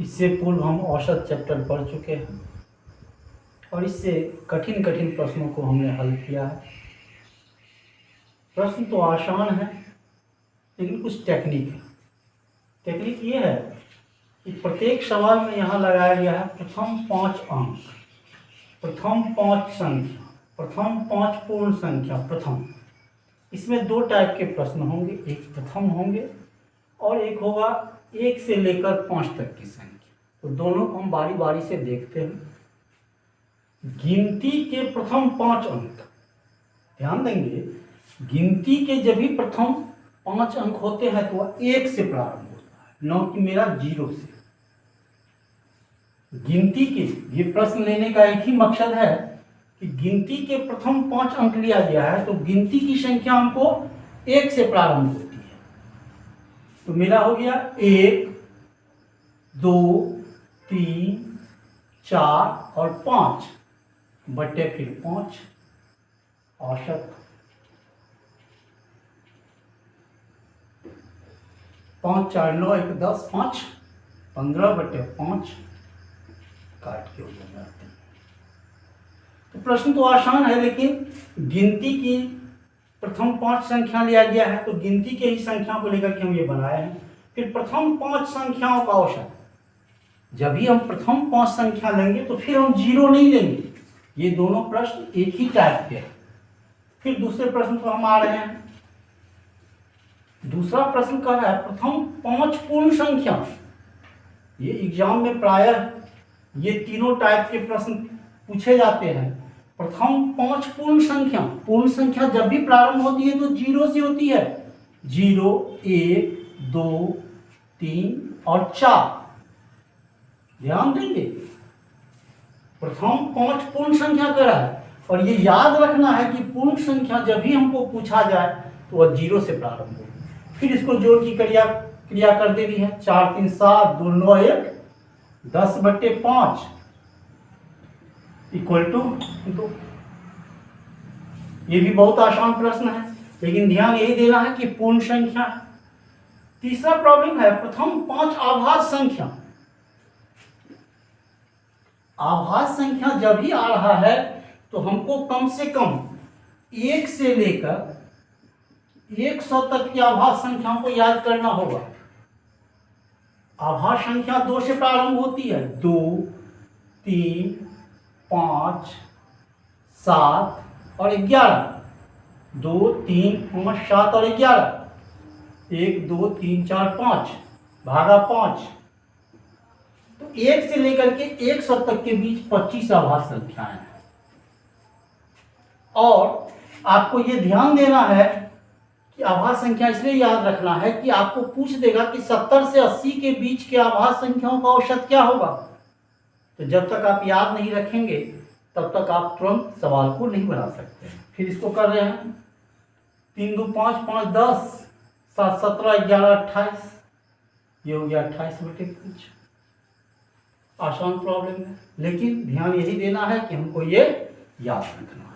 इससे पूर्व हम औसत चैप्टर पढ़ चुके हैं और इससे कठिन कठिन प्रश्नों को हमने हल किया है। प्रश्न तो आसान है लेकिन कुछ टेक्निक है। टेक्निक ये है कि प्रत्येक सवाल में यहाँ लगाया गया है प्रथम 5 अंक, प्रथम 5 संख्या, प्रथम 5 पूर्ण संख्या, प्रथम। इसमें 2 टाइप के प्रश्न होंगे, एक प्रथम होंगे और एक होगा 1 से लेकर 5 तक की संख्या। तो दोनों को हम बारी बारी से देखते हैं। गिनती के प्रथम 5 अंक, ध्यान देंगे, गिनती के जब भी प्रथम 5 अंक होते हैं तो वह 1 से प्रारंभ होता है, न कि मेरा 0 से। गिनती के, ये प्रश्न लेने का एक ही मकसद है कि गिनती के प्रथम 5 अंक लिया गया है तो गिनती की संख्या हमको 1 से प्रारंभ होती है। तो मेरा हो गया 1, 2, 3, 4 और 5 बटे फिर 5 औसत। 5 4 9 1 10 5 15 बटे 5 काट के हो जाते हैं। तो प्रश्न तो आसान है लेकिन गिनती की प्रथम 5 संख्या लिया गया है तो गिनती के ही संख्या को लेकर के हम ये बनाए हैं। फिर प्रथम 5 संख्याओं का औसत, जब भी हम प्रथम 5 संख्या लेंगे तो फिर हम 0 नहीं लेंगे। ये दोनों प्रश्न एक ही टाइप के हैं। फिर दूसरे प्रश्न पर हम आ रहे हैं। दूसरा प्रश्न कह रहा है प्रथम 5 पूर्ण संख्या। ये एग्जाम में प्रायः ये तीनों टाइप के प्रश्न पूछे जाते हैं। प्रथम 5 पूर्ण संख्या, पूर्ण संख्या जब भी प्रारंभ होती है तो 0 से होती है। 0, 1, 2, 3 और 4। ध्यान देंगे, प्रथम 5 पूर्ण संख्या कर रहा है और ये याद रखना है कि पूर्ण संख्या जब भी हमको पूछा जाए तो वह 0 से प्रारंभ हो। फिर इसको जोड़ की क्रिया कर देनी है। 4 3 7 2 9 1 10 बटे 5 इक्वल टू 2। ये भी बहुत आसान प्रश्न है लेकिन ध्यान यही देना है कि पूर्ण संख्या। तीसरा प्रॉब्लम है प्रथम 5 आभाज्य संख्या। आभाज्य संख्या जब भी आ रहा है तो हमको कम से कम 1 से लेकर 100 तक की आभाज्य संख्याओं को याद करना होगा। आभाज्य संख्या 2 से प्रारंभ होती है। 2, 3, 5, 7 और 11। 2, 3, 5, 7 और 11। 1, 2, 3, 4, 5 भागा 5। तो 1 से लेकर के 100 तक के बीच 25 आभाज्य संख्याएं हैं। और आपको ये ध्यान देना है कि आभाज्य संख्या इसलिए याद रखना है कि आपको पूछ देगा कि 70 से 80 के बीच के आभाज्य संख्याओं का औसत क्या होगा। तो जब तक आप याद नहीं रखेंगे तब तक आप तुरंत सवाल को नहीं बना सकते। फिर इसको कर रहे हैं 3 2 5 5 10 7 17 11 28। ये हो गया 28 बटे 5। आसान प्रॉब्लम है लेकिन ध्यान यही देना है कि हमको ये याद रखना है।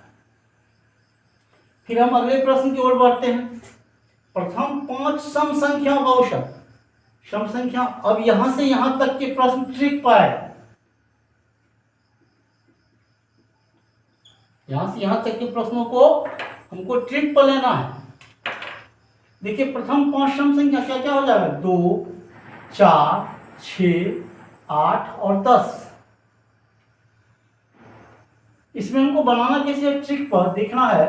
फिर हम अगले प्रश्न की ओर बढ़ते हैं। प्रथम 5 सम संख्याओं का औसत। सम संख्या, अब यहां से यहां तक के प्रश्न ट्रिक पाएगा। यहां से यहां तक के प्रश्नों को हमको ट्रिक पर लेना है। देखिए प्रथम 5 सम संख्या क्या क्या हो जाएगा। 2, 4, 6, 8 और 10। इसमें हमको बनाना कैसे है, ट्रिक पर देखना है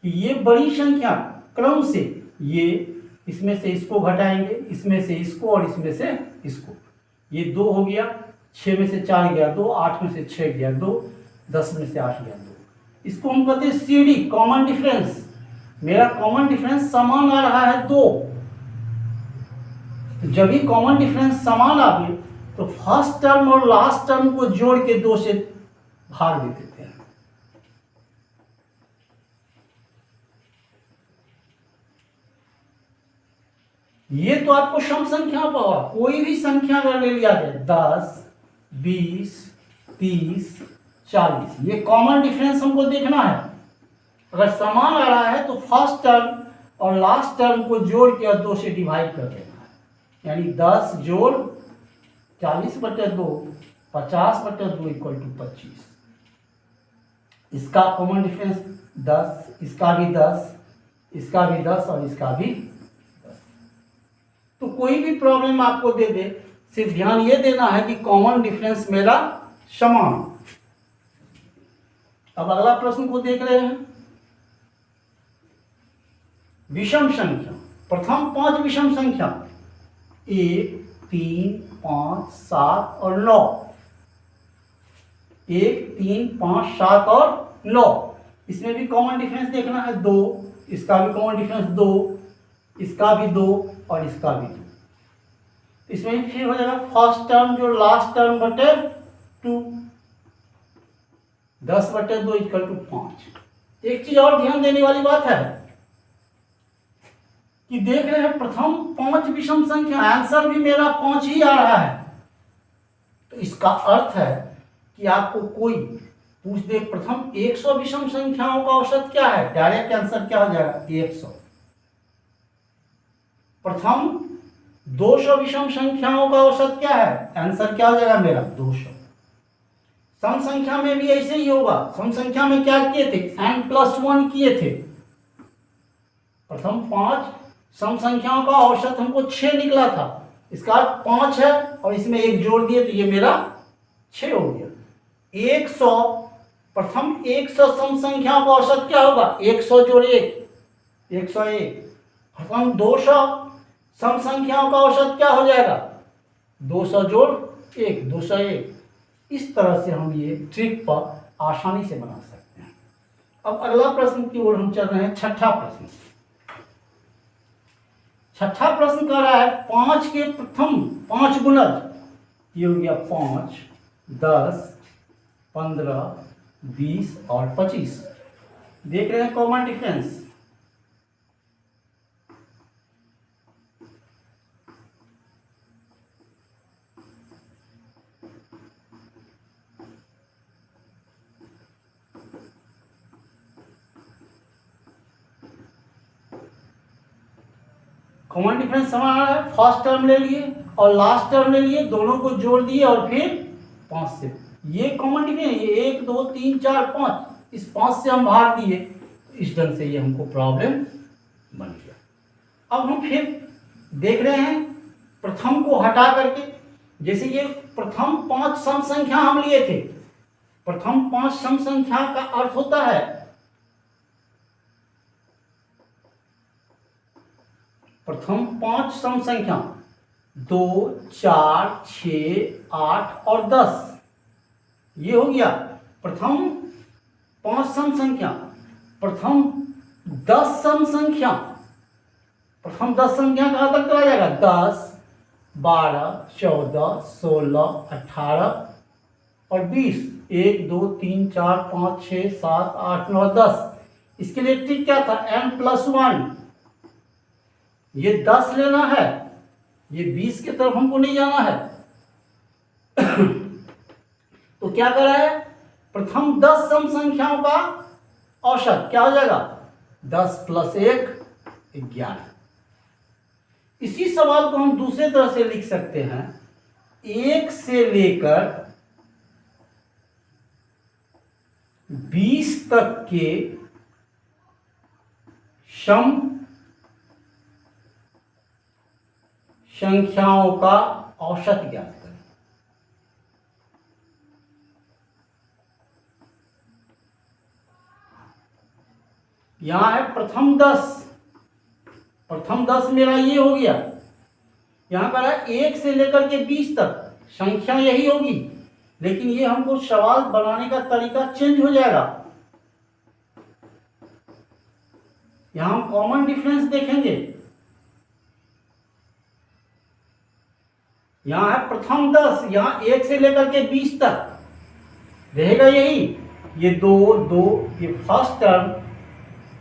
कि ये बड़ी संख्या क्रम से, ये इसमें से इसको घटाएंगे, इसमें से इसको और इसमें से इसको। ये 2 हो गया, 6 में से 4 गया 2, 8 में से 6 गया 2, 10 में से 8 गया 2। इसको हम कहते हैं CD, कॉमन डिफरेंस। मेरा कॉमन डिफरेंस समान आ रहा है 2। तो जब भी कॉमन डिफरेंस समान आवे तो फर्स्ट टर्म और लास्ट टर्म को जोड़ के 2 से भाग दे देते हैं। ये तो आपको सम संख्या पर होगा। कोई भी संख्या अगर ले लिया जाए 10, 20, 30, 40, ये कॉमन डिफरेंस हमको देखना है। अगर समान आ रहा है तो फर्स्ट टर्म और लास्ट टर्म को जोड़ के 2 से डिवाइड कर देना है। यानी 10 जोड़ 40/2 50/2 इक्वल टू 25। इसका कॉमन डिफरेंस 10, इसका भी 10, इसका भी 10 और इसका भी 10। तो कोई भी प्रॉब्लम आपको दे दे, सिर्फ ध्यान ये देना है कि कॉमन डिफरेंस मेरा समान। अब अगला प्रश्न को देख रहे हैं। विषम संख्या, प्रथम 5 विषम संख्या 1 3 5 7 और 9। 1 3 5 7 और 9, इसमें भी कॉमन डिफरेंस देखना है 2, इसका भी कॉमन डिफरेंस 2, इसका भी 2 और इसका भी 2। इसमें फिर हो जाएगा फर्स्ट टर्म जो लास्ट टर्म बटे 2, 10/2 इक्वल टू 5। एक चीज और ध्यान देने वाली बात है कि देख रहे हैं प्रथम 5 विषम संख्या, आंसर भी मेरा 5 ही आ रहा है। तो इसका अर्थ है कि आपको कोई पूछ दे प्रथम 100 विषम संख्याओं का औसत क्या है, डायरेक्ट आंसर क्या हो जाएगा 100। प्रथम 200 विषम संख्याओं का औसत क्या है, आंसर क्या हो जाएगा मेरा 200। सम संख्या में भी ऐसे ही होगा। सम संख्या में क्या किए थे, n+1 किए थे। प्रथम 5 सम संख्याओं का औसत हमको 6 निकला था, इसका 5 है और इसमें 1 जोड़ दिए तो ये मेरा 6 हो गया। 100, प्रथम 100 सम संख्याओं का औसत क्या होगा, 100 जोड़ 1 101। प्रथम 200 सम संख्याओं का औसत क्या हो जाएगा, 200 जोड़ 1 201। इस तरह से हम ये ट्रिक पर आसानी से बना सकते हैं। अब अगला प्रश्न की ओर हम चल रहे हैं। छठा प्रश्न कह रहा है 5 के प्रथम 5 गुणज, ये हो गया 5 10 15 20 और 25। देख रहे हैं कॉमन डिफरेंस। कॉमन डिफरेंस समान आ रहा है। फर्स्ट टर्म ले लिए और लास्ट टर्म ले लिए, दोनों को जोड़ दिए और फिर 5 से। ये कॉमन डिफरेंस, ये 1 2 3 4 5, इस 5 से हम भाग दिए, इस ढंग से ये हमको प्रॉब्लम बन गया। अब हम फिर देख रहे हैं प्रथम को हटा करके, जैसे ये प्रथम 5 सम संख्या हम लिए थे। प्रथम 5 सम संख्या का अर्थ होता है प्रथम 5 सम संख्या 2 4 6 8 और 10। ये हो गया प्रथम 5 सम संख्या। प्रथम 10 सम संख्या, प्रथम 10 संख्या कहाँ तक चला जाएगा, 10 12 14 16 18 और 20। 1 2 3 4 5 6 7 8 9 10। इसके लिए ट्रिक क्या था, n+1। ये 10 लेना है, ये 20 की तरफ हमको नहीं जाना है। तो क्या करा है, प्रथम 10 सम संख्याओं का औसत क्या हो जाएगा, 10 + 1 11। इसी सवाल को हम दूसरे तरह से लिख सकते हैं, 1 से लेकर 20 तक के सम संख्याओं का औसत ज्ञात करें। यहां है प्रथम 10 मेरा ये हो गया। यहां पर है 1 से लेकर के 20 तक, संख्या यही होगी, लेकिन ये हमको सवाल बनाने का तरीका चेंज हो जाएगा। यहां हम कॉमन डिफरेंस देखेंगे। यहां है प्रथम 10, यहां 1 से लेकर के 20 तक रहेगा यही, ये 2 2, ये फर्स्ट टर्म,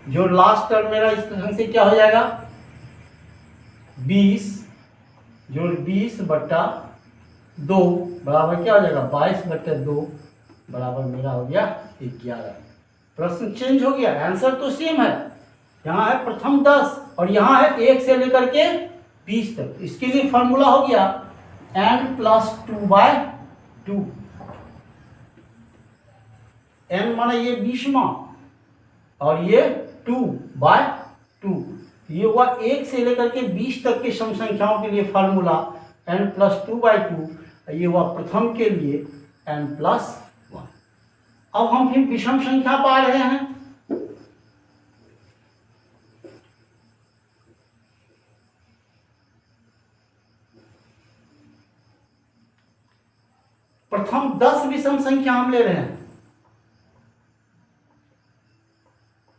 जो लास्ट टर्म मेरा इस ढंग से क्या हो जाएगा 20 जो 20/2 बराबर क्या हो जाएगा 22/2 बराबर मेरा हो गया 11। प्रश्न चेंज हो गया, आंसर तो सेम है। यहाँ है प्रथम 10 और यहाँ है 1 से लेकर के 20 तक। इसके लिए फॉर्मूला हो गया n+2/2। n माने ये 20वां और ये 2/2। ये हुआ 1 से लेकर के 20 तक के सम संख्याओं के लिए फार्मूला n+2/2। ये हुआ प्रथम के लिए n+1। अब हम फिर विषम संख्या पा रहे हैं। प्रथम 10 विषम संख्या हम ले रहे हैं।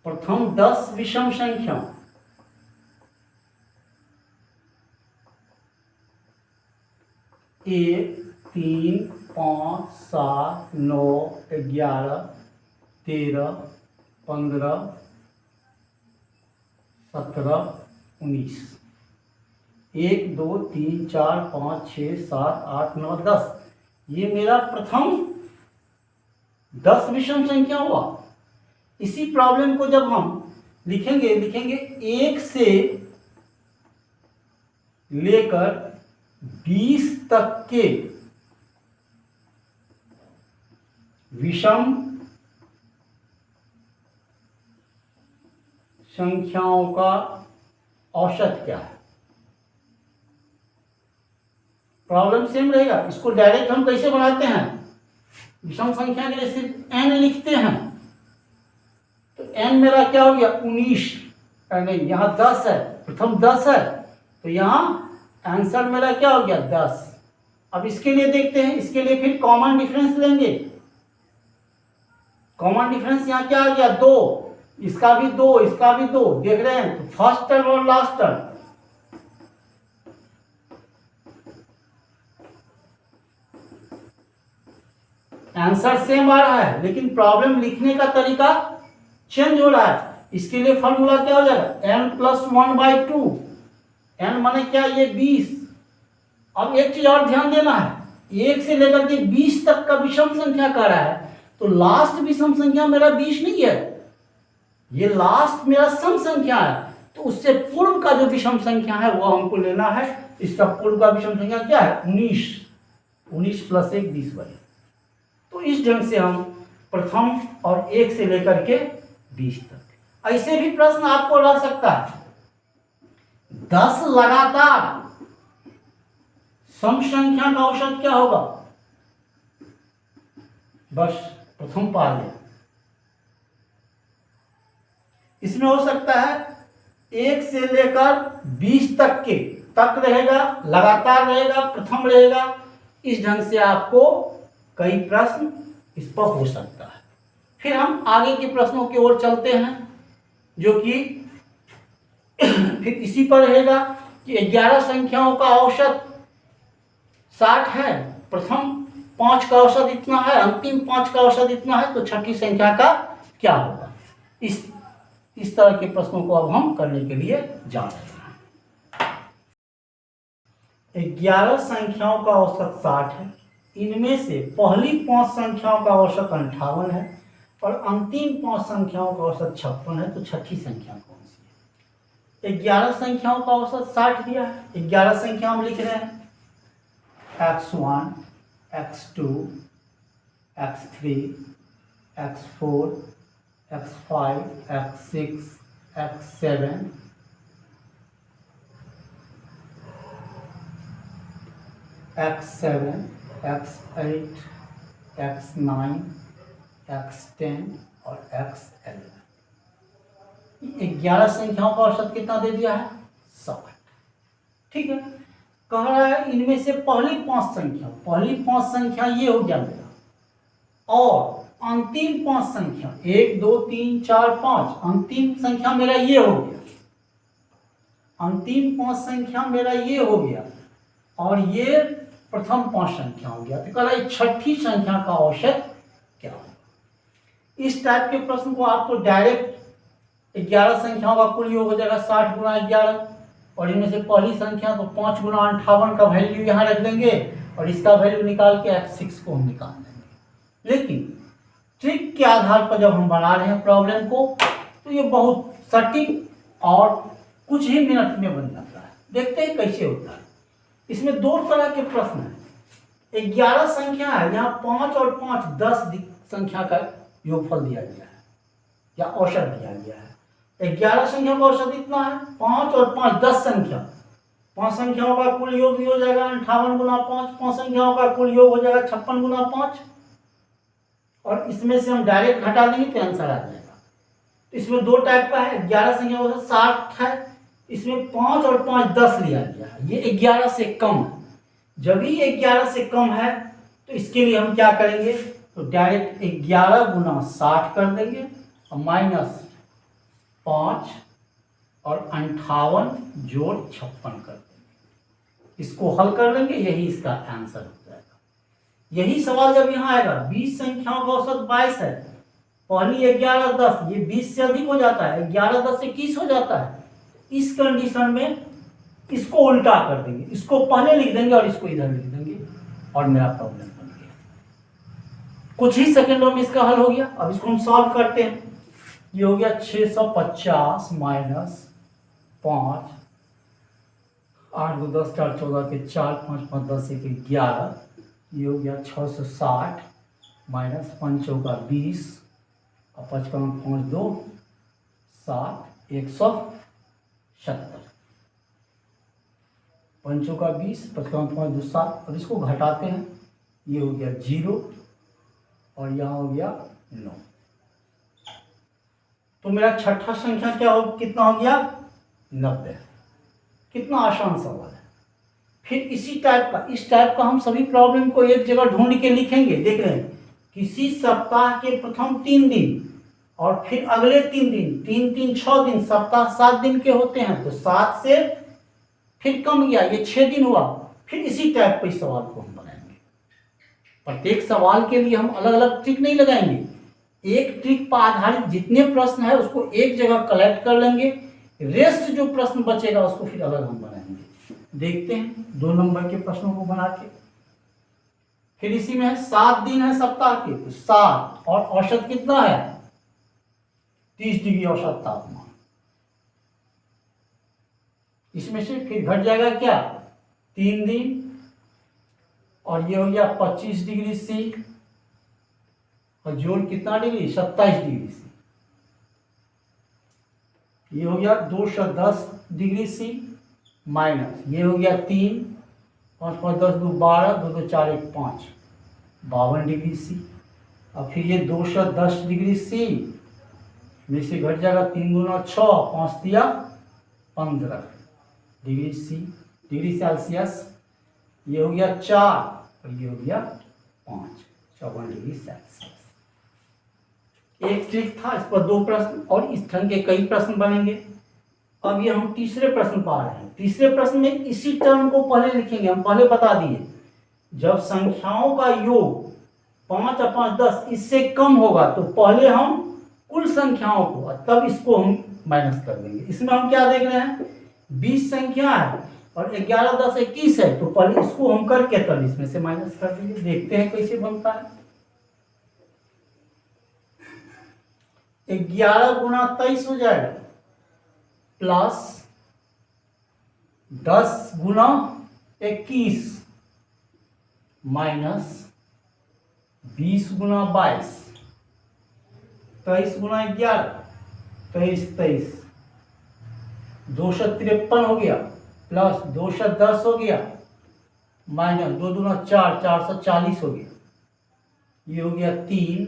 प्रथम 10 विषम संख्या 1, 3, 5, 7, 9, 11, 13, 15, 17, 19। 1, 2, 3, 4, 5, 6, 7, 8, 9, 10। ये मेरा प्रथम 10 विषम संख्या हुआ। इसी प्रॉब्लम को जब हम लिखेंगे 1 से लेकर 20 तक के विषम संख्याओं का औसत क्या है। प्रॉब्लम सेम रहेगा। इसको डायरेक्ट हम कैसे बनाते हैं, विषम संख्या के लिए सिर्फ n लिखते हैं। तो n मेरा क्या हो गया 19, नहीं यहाँ 10 है, प्रथम 10 है, तो यहाँ आंसर मेरा क्या हो गया 10। अब इसके लिए देखते हैं, इसके लिए फिर कॉमन डिफरेंस लेंगे। कॉमन डिफरेंस यहाँ क्या आ गया 2, इसका भी 2, इसका भी 2, देख रहे हैं। तो फर्स्ट टर्म और लास्ट टर्म आंसर सेम आ रहा है, लेकिन प्रॉब्लम लिखने का तरीका चेंज हो रहा है। इसके लिए फॉर्मूला क्या हो जाएगा n+1/2। n माने क्या, ये 20। अब एक चीज और ध्यान देना है, 1 से लेकर के 20 तक का विषम संख्या कह रहा है, तो लास्ट विषम संख्या मेरा 20 नहीं है, ये लास्ट मेरा सम संख्या है। तो उससे पूर्व का जो विषम संख्या है वो हमको लेना है। इसका पूर्व का विषम संख्या क्या है 19। 19 + 1 20 बने। तो इस ढंग से हम प्रथम और 1 से लेकर के 20 तक। ऐसे भी प्रश्न आपको रह सकता है 10 लगातार सम संख्या का औसत क्या होगा, बस प्रथम पा लिया। इसमें हो सकता है 1 से लेकर 20 तक के तक रहेगा, लगातार रहेगा, प्रथम रहेगा। इस ढंग से आपको कई प्रश्न इस पर हो सकता है। फिर हम आगे के प्रश्नों की ओर चलते हैं, जो कि फिर इसी पर रहेगा कि 11 संख्याओं का औसत 60 है, प्रथम 5 का औसत इतना है, अंतिम 5 का औसत इतना है, तो छठी संख्या का क्या होगा। इस तरह के प्रश्नों को अब हम करने के लिए जा रहे हैं। 11 संख्याओं का औसत 60 है, इनमें से पहली 5 संख्याओं का औसत 58 है और अंतिम 5 संख्याओं का औसत 56 है, तो छठी संख्या कौन सी है। 11 संख्याओं का औसत 60 दिया है। 11 संख्या हम लिख रहे हैं x1, x2, x3, x4, x5, x6, x7, x7, x8, x9, x10 और x11। 11 संख्याओं का औसत कितना दे दिया है 60। ठीक है, कह रहा है इनमें से पहली 5 संख्या ये हो गया मेरा, और अंतिम 5 संख्या 1 2 3 4 5, अंतिम संख्या मेरा ये हो गया, अंतिम 5 संख्या मेरा ये हो गया, और ये प्रथम 5 संख्या हो गया। तो कह रहा है छठी संख्या का औसत क्या होगा। इस टाइप के प्रश्न को आपको डायरेक्ट 11 संख्याओं का कुल योग हो जाएगा 60 × 11, और इनमें से पहली संख्या तो 5 × 58 का वैल्यू यहाँ रख देंगे, और इसका वैल्यू निकाल के x6 को हम निकाल देंगे। लेकिन ट्रिक के आधार पर जब हम बना रहे हैं प्रॉब्लम को, तो ये बहुत सटीक और कुछ ही मिनट में बन जाता है। देखते हैं कैसे होता है। इसमें दो तरह के प्रश्न हैं। 11 संख्या है, यहाँ 5 और 5 10 संख्या का योगफल दिया गया है या औसत दिया गया है। 11 संख्या का औसत इतना है, 5 और 5 10 संख्या, 5 संख्याओं का कुल योग भी हो जाएगा 58 गुना 5, 5 संख्याओं का कुल योग हो जाएगा 56 गुना 5, और इसमें से हम डायरेक्ट घटा देंगे तो आंसर आ जाएगा। तो इसमें दो टाइप का है, 11 संख्या का 60 है, इसमें 5 और 5 10 लिया गया है, ये 11 से कम है। जब ही 11 से कम है तो इसके लिए हम क्या करेंगे, तो डायरेक्ट 11 गुना 60 कर देंगे और माइनस 5 और 58 जोड़ 56 कर देंगे। इसको हल कर लेंगे, यही इसका आंसर हो जाएगा। यही सवाल जब यहाँ आएगा, 20 संख्याओं का औसत 22 है, पहली 11 10, ये 20 से अधिक हो जाता है, 11 10 21 हो जाता है। इस कंडीशन में इसको उल्टा कर देंगे, इसको पहले लिख देंगे और इसको इधर लिख देंगे और मेरा प्रॉब्लम बन गया। कुछ ही सेकंडों में इसका हल हो गया। अब इसको हम सॉल्व करते हैं। ये हो गया 650 माइनस 5, 8 2 10 4 14 के 4, 5 5 10 1 11, ये हो गया 660 माइनस 5 चौका 20 और 5 का 5 2 7 170, 5 चौका 20 5 का 5 2 7। अब इसको घटाते हैं, ये हो गया 0 और यहाँ हो गया 9। तो मेरा छठा संख्या क्या हो, कितना हो गया 90। कितना आसान सवाल है। फिर इसी टाइप का, इस टाइप का हम सभी प्रॉब्लम को एक जगह ढूंढ के लिखेंगे। देख रहे हैं, किसी सप्ताह के प्रथम 3 दिन और फिर अगले 3 दिन, 3 3 6 दिन, सप्ताह 7 दिन के होते हैं, तो 7 से फिर कम गया, ये 6 दिन हुआ। फिर इसी टाइप के सवाल को हम बनाएंगे। प्रत्येक सवाल के लिए हम अलग अलग ट्रिक नहीं लगाएंगे, एक ट्रिक पर आधारित जितने प्रश्न है उसको एक जगह कलेक्ट कर लेंगे, रेस्ट जो प्रश्न बचेगा उसको फिर अलग हम बनाएंगे। देखते हैं 2 नंबर के प्रश्नों को बना के। फिर इसी में है 7 दिन है सप्ताह के, तो 7 और औसत कितना है 30 डिग्री औसत तापमान। इसमें से फिर घट जाएगा क्या 3 दिन और ये हो गया 25 डिग्री सी और जोड़ कितना डिग्री 27 डिग्री सी। ये हो गया 210 डिग्री सी माइनस ये हो गया 3 5 5 10 2 12 2 2 4 1 5 52 डिग्री सी। अब फिर ये 210 डिग्री सी में से घट जाएगा 3 गुना 6 5 दिया 15 डिग्री सी डिग्री सेल्सियस। ये हो गया 4 और ये हो गया 5 54 डिग्री सेल्सियस। एक ट्रिक था, इस पर 2 प्रश्न और इस ढंग के कई प्रश्न बनेंगे। अब ये हम तीसरे प्रश्न पा रहे हैं। तीसरे प्रश्न में इसी टर्म को पहले लिखेंगे, हम पहले बता दिए जब संख्याओं का योग 5 और 5 10 इससे कम होगा तो पहले हम कुल संख्याओं को तब इसको हम माइनस कर देंगे। इसमें हम क्या देख रहे हैं 20 संख्या है और 11 10 21 है, तो पहले इसको हम करके तब इसमें से माइनस कर देंगे। देखते हैं कैसे बनता है। 11 गुना 23 हो जाएगा प्लस 10 गुना 21 माइनस 20 गुना 22, 23 गुना 11 23 23 253 हो गया प्लस 210 हो गया माइनस 2 दूना 4 440 हो गया। ये हो गया 3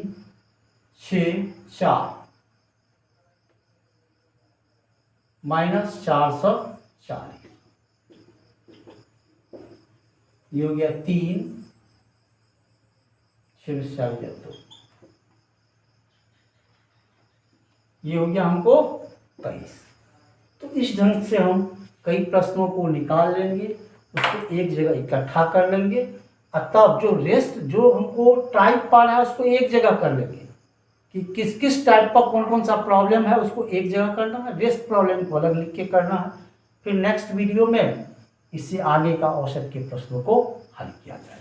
6 4 माइनस 440। ये हो गया 3 6 4 2। ये हो गया हमको 23। तो इस ढंग से हम कई प्रश्नों को निकाल लेंगे, उसको एक जगह इकट्ठा कर लेंगे और तब जो रेस्ट जो हमको टाइप पा रहा है उसको एक जगह कर लेंगे कि किस किस टाइप का कौन कौन सा प्रॉब्लम है उसको एक जगह करना है, रेस्ट प्रॉब्लम को अलग लिख के करना है। फिर नेक्स्ट वीडियो में इससे आगे का औसत के प्रश्नों को हल किया जाए।